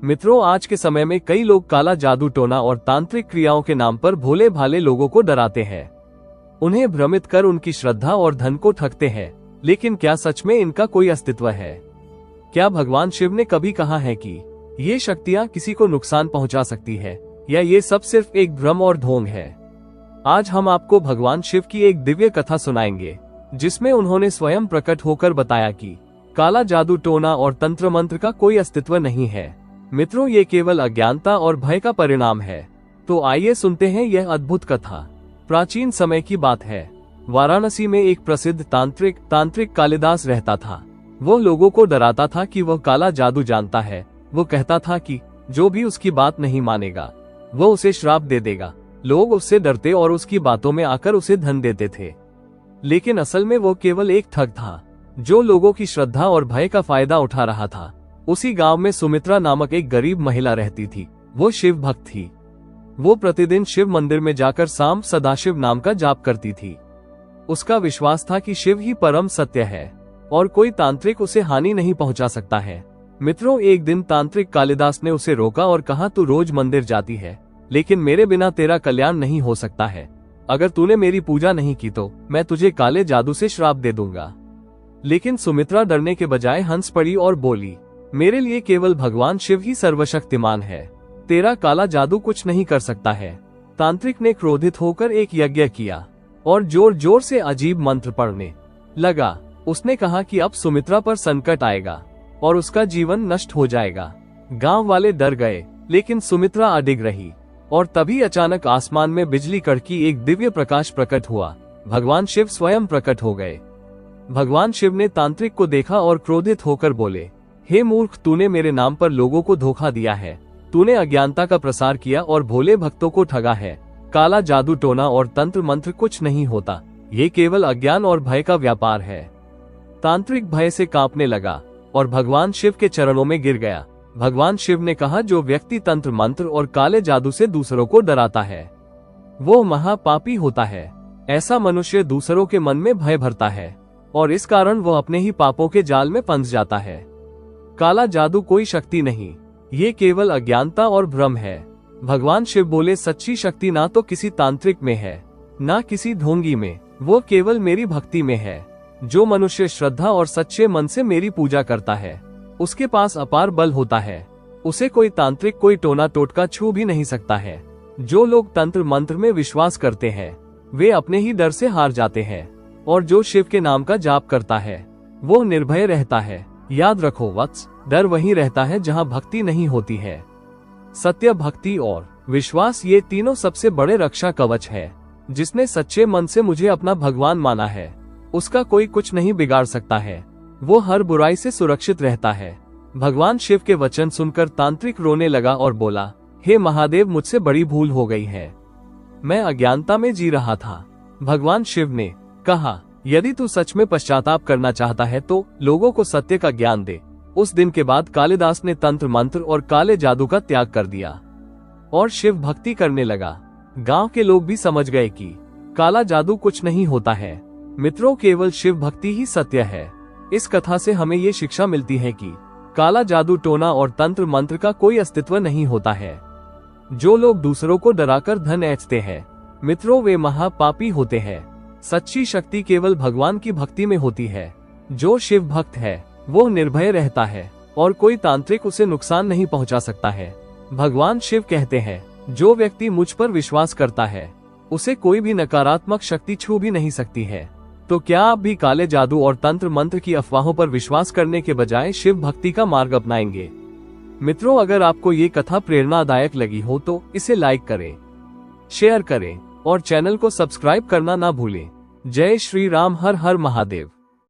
मित्रों, आज के समय में कई लोग काला जादू टोना और तांत्रिक क्रियाओं के नाम पर भोले भाले लोगों को डराते हैं। उन्हें भ्रमित कर उनकी श्रद्धा और धन को ठगते हैं। लेकिन क्या सच में इनका कोई अस्तित्व है? क्या भगवान शिव ने कभी कहा है कि ये शक्तियां किसी को नुकसान पहुंचा सकती है, या ये सब सिर्फ एक भ्रम और ढोंग है? आज हम आपको भगवान शिव की एक दिव्य कथा सुनाएंगे, जिसमें उन्होंने स्वयं प्रकट होकर बताया कि काला जादू टोना और तंत्र मंत्र का कोई अस्तित्व नहीं है। मित्रों, ये केवल अज्ञानता और भय का परिणाम है। तो आइए सुनते हैं यह अद्भुत कथा। प्राचीन समय की बात है। वाराणसी में एक प्रसिद्ध तांत्रिक कालिदास रहता था। वो लोगों को डराता था कि वह काला जादू जानता है। वो कहता था कि जो भी उसकी बात नहीं मानेगा, वो उसे श्राप दे देगा। लोग उससे डरते और उसकी बातों में आकर उसे धन देते थे। लेकिन असल में वो केवल एक ठग था, जो लोगों की श्रद्धा और भय का फायदा उठा रहा था। उसी गांव में सुमित्रा नामक एक गरीब महिला रहती थी। वो शिव भक्त थी। वो प्रतिदिन शिव मंदिर में जाकर शाम सदाशिव नाम का जाप करती थी। उसका विश्वास था कि शिव ही परम सत्य है और कोई तांत्रिक उसे हानि नहीं पहुंचा सकता है। मित्रों, एक दिन तांत्रिक कालिदास ने उसे रोका और कहा, तू रोज मंदिर जाती है, लेकिन मेरे बिना तेरा कल्याण नहीं हो सकता है। अगर तूने मेरी पूजा नहीं की तो मैं तुझे काले जादू से श्राप दे दूंगा। लेकिन सुमित्रा डरने के बजाय हंस पड़ी और बोली, मेरे लिए केवल भगवान शिव ही सर्वशक्तिमान है। तेरा काला जादू कुछ नहीं कर सकता है। तांत्रिक ने क्रोधित होकर एक यज्ञ किया और जोर जोर से अजीब मंत्र पढ़ने लगा। उसने कहा कि अब सुमित्रा पर संकट आएगा और उसका जीवन नष्ट हो जाएगा। गांव वाले डर गए, लेकिन सुमित्रा अडिग रही। और तभी अचानक आसमान में बिजली कड़की एक दिव्य प्रकाश प्रकट हुआ। भगवान शिव स्वयं प्रकट हो गए। भगवान शिव ने तांत्रिक को देखा और क्रोधित होकर बोले, हे मूर्ख, तूने मेरे नाम पर लोगों को धोखा दिया है। तूने अज्ञानता का प्रसार किया और भोले भक्तों को ठगा है। काला जादू टोना और तंत्र मंत्र कुछ नहीं होता। ये केवल अज्ञान और भय का व्यापार है। तांत्रिक भय से कांपने लगा और भगवान शिव के चरणों में गिर गया। भगवान शिव ने कहा, जो व्यक्ति तंत्र मंत्र और काले जादू से दूसरों को डराता है, वो महापापी होता है। ऐसा मनुष्य दूसरों के मन में भय भरता है और इस कारण वो अपने ही पापों के जाल में फंस जाता है। काला जादू कोई शक्ति नहीं, ये केवल अज्ञानता और भ्रम है। भगवान शिव बोले, सच्ची शक्ति ना तो किसी तांत्रिक में है, ना किसी ढोंगी में, वो केवल मेरी भक्ति में है। जो मनुष्य श्रद्धा और सच्चे मन से मेरी पूजा करता है, उसके पास अपार बल होता है। उसे कोई तांत्रिक, कोई टोना टोटका छू भी नहीं सकता है। जो लोग तंत्र मंत्र में विश्वास करते हैं, वे अपने ही डर से हार जाते हैं। और जो शिव के नाम का जाप करता है, वो निर्भय रहता है। याद रखो वत्स, डर वहीं रहता है जहां भक्ति नहीं होती है। सत्य, भक्ति और विश्वास, ये तीनों सबसे बड़े रक्षा कवच है। जिसने सच्चे मन से मुझे अपना भगवान माना है, उसका कोई कुछ नहीं बिगाड़ सकता है। वो हर बुराई से सुरक्षित रहता है। भगवान शिव के वचन सुनकर तांत्रिक रोने लगा और बोला, हे महादेव, मुझसे बड़ी भूल हो गई है। मैं अज्ञानता में जी रहा था। भगवान शिव ने कहा, यदि तू सच में पश्चाताप करना चाहता है तो लोगों को सत्य का ज्ञान दे। उस दिन के बाद कालिदास ने तंत्र मंत्र और काले जादू का त्याग कर दिया और शिव भक्ति करने लगा। गांव के लोग भी समझ गए कि काला जादू कुछ नहीं होता है। मित्रों, केवल शिव भक्ति ही सत्य है। इस कथा से हमें ये शिक्षा मिलती है कि काला जादू टोना और तंत्र मंत्र का कोई अस्तित्व नहीं होता है। जो लोग दूसरों को डराकर धन ऐंठते हैं, मित्रों, वे महापापी होते हैं। सच्ची शक्ति केवल भगवान की भक्ति में होती है। जो शिव भक्त है, वो निर्भय रहता है और कोई तांत्रिक उसे नुकसान नहीं पहुंचा सकता है। भगवान शिव कहते हैं, जो व्यक्ति मुझ पर विश्वास करता है, उसे कोई भी नकारात्मक शक्ति छू भी नहीं सकती है। तो क्या आप भी काले जादू और तंत्र मंत्र की अफवाहों पर विश्वास करने के बजाय शिव भक्ति का मार्ग अपनाएंगे? मित्रों, अगर आपको ये कथा प्रेरणादायक लगी हो तो इसे लाइक करें, शेयर करें और चैनल को सब्सक्राइब करना ना भूलें। जय श्री राम, हर हर महादेव।